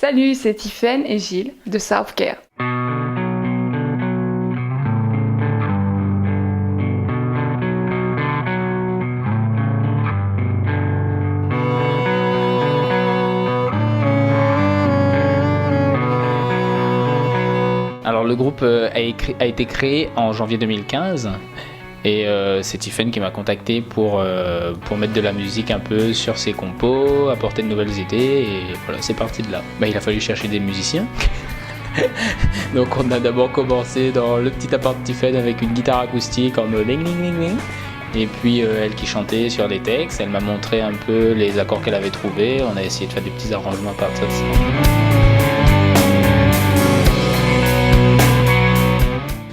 Salut, c'est Tiffaine et Gilles de Southcare. Alors le groupe a été créé en janvier 2015 et c'est Tiffaine qui m'a contacté pour mettre de la musique un peu sur ses compos, apporter de nouvelles idées et voilà, c'est parti de là. Il a fallu chercher des musiciens. Donc on a d'abord commencé dans le petit appart de Tiffaine avec une guitare acoustique en mode ling ling ling ling. Et puis elle qui chantait sur les textes, elle m'a montré un peu les accords qu'elle avait trouvés, on a essayé de faire des petits arrangements à partir de ça.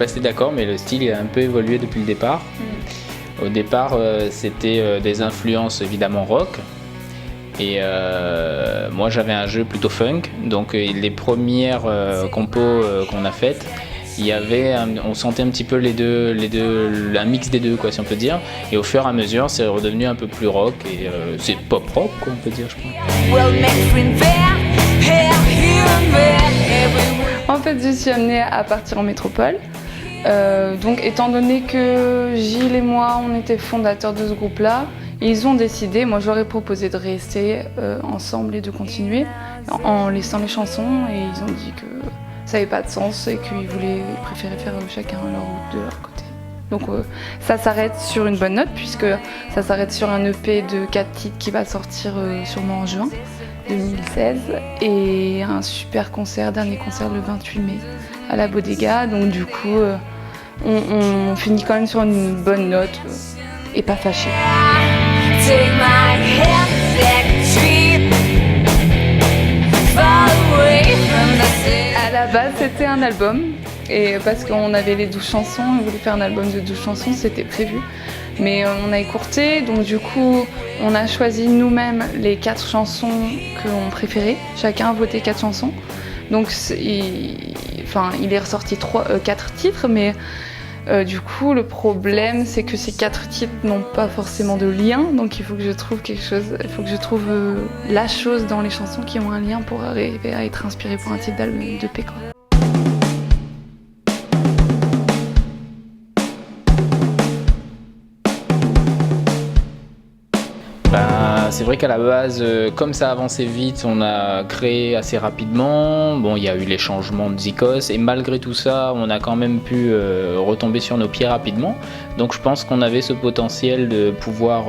C'était d'accord, mais le style a un peu évolué depuis le départ. Au départ, c'était des influences évidemment rock. Et moi, j'avais un jeu plutôt funk. Donc, les premières compos qu'on a faites, on sentait un petit peu les deux, un mix des deux, quoi, si on peut dire. Et au fur et à mesure, c'est redevenu un peu plus rock. Et c'est pop rock, quoi, on peut dire, je crois. En fait, je suis amenée à partir en métropole. Donc étant donné que Gilles et moi on était fondateurs de ce groupe-là, ils ont décidé, moi j'aurais proposé de rester ensemble et de continuer en laissant les chansons et ils ont dit que ça n'avait pas de sens et qu'ils préféraient faire chacun leur route de leur côté. Donc ça s'arrête sur une bonne note puisque ça s'arrête sur un EP de 4 titres qui va sortir sûrement en juin 2016 et un super concert, dernier concert le 28 mai à la Bodega, donc du coup on finit quand même sur une bonne note et pas fâché. À la base c'était un album et parce qu'on avait les 12 chansons, on voulait faire un album de 12 chansons, c'était prévu. Mais on a écourté, donc du coup on a choisi nous-mêmes les 4 chansons qu'on préférait, chacun a voté 4 chansons. Donc il est ressorti 4 titres, mais du coup le problème c'est que ces 4 titres n'ont pas forcément de lien, donc il faut que je trouve quelque chose, il faut que je trouve la chose dans les chansons qui ont un lien pour arriver à être inspiré pour un titre d'album de P, quoi. C'est vrai qu'à la base, comme ça avançait vite, on a créé assez rapidement. Bon, il y a eu les changements de Zikos et malgré tout ça, on a quand même pu retomber sur nos pieds rapidement. Donc je pense qu'on avait ce potentiel de pouvoir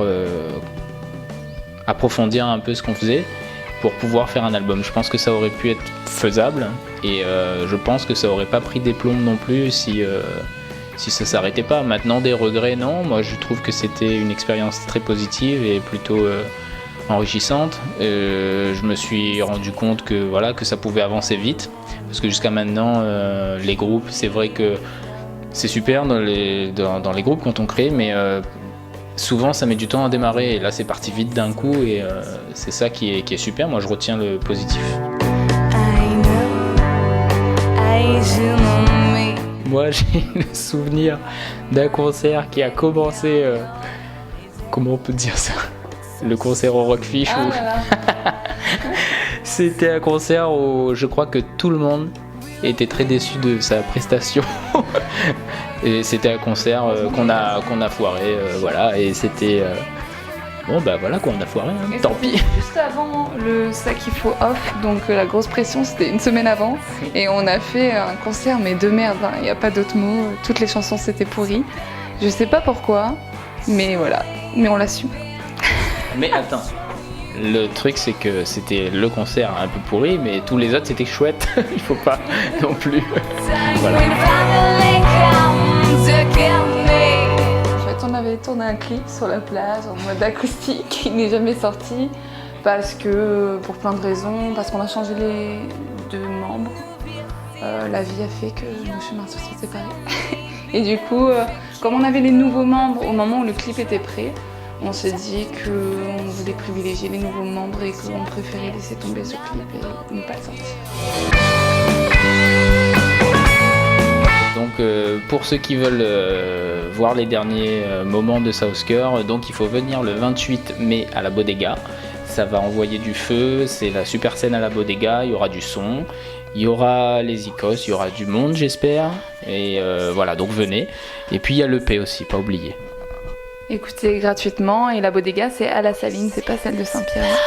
approfondir un peu ce qu'on faisait pour pouvoir faire un album. Je pense que ça aurait pu être faisable et je pense que ça aurait pas pris des plombes non plus si ça s'arrêtait pas. Maintenant, des regrets, non. Moi, je trouve que c'était une expérience très positive et plutôt enrichissante. Je me suis rendu compte que ça pouvait avancer vite. Parce que jusqu'à maintenant, les groupes, c'est vrai que c'est super dans les groupes quand on crée, mais souvent, ça met du temps à démarrer. Et là, c'est parti vite d'un coup et c'est ça qui est super. Moi, je retiens le positif. Moi, j'ai le souvenir d'un concert qui a commencé, comment on peut dire ça, le concert au Rockfish. C'était un concert où je crois que tout le monde était très déçu de sa prestation. Et c'était un concert qu'on a foiré, et c'était... on a foiré, hein. Tant pis. Juste avant le Sac Il Faut Off, donc la grosse pression, c'était une semaine avant. Et on a fait un concert, mais de merde, il n'y a pas d'autre mot. Toutes les chansons, c'était pourri. Je sais pas pourquoi, mais voilà. Mais on l'assume. Mais attends, le truc, c'est que c'était le concert un peu pourri, mais tous les autres, c'était chouette. Il faut pas non plus. Voilà. On avait tourné un clip sur la plage en mode acoustique qui n'est jamais sorti parce que, pour plein de raisons, parce qu'on a changé les 2 membres. La vie a fait que nos chemins se sont séparés. Et du coup, comme on avait les nouveaux membres au moment où le clip était prêt, on s'est dit qu'on voulait privilégier les nouveaux membres et qu'on préférait laisser tomber ce clip et ne pas le sortir. Donc pour ceux qui veulent voir les derniers moments de Southcare, donc il faut venir le 28 mai à la Bodega. ça va envoyer du feu, c'est la super scène à la Bodega, il y aura du son, il y aura les Icos, il y aura du monde j'espère, et voilà, donc venez. Et puis il y a l'EP aussi, pas oublier. Écoutez gratuitement, et la Bodega c'est à la Saline, c'est pas celle de Saint-Pierre.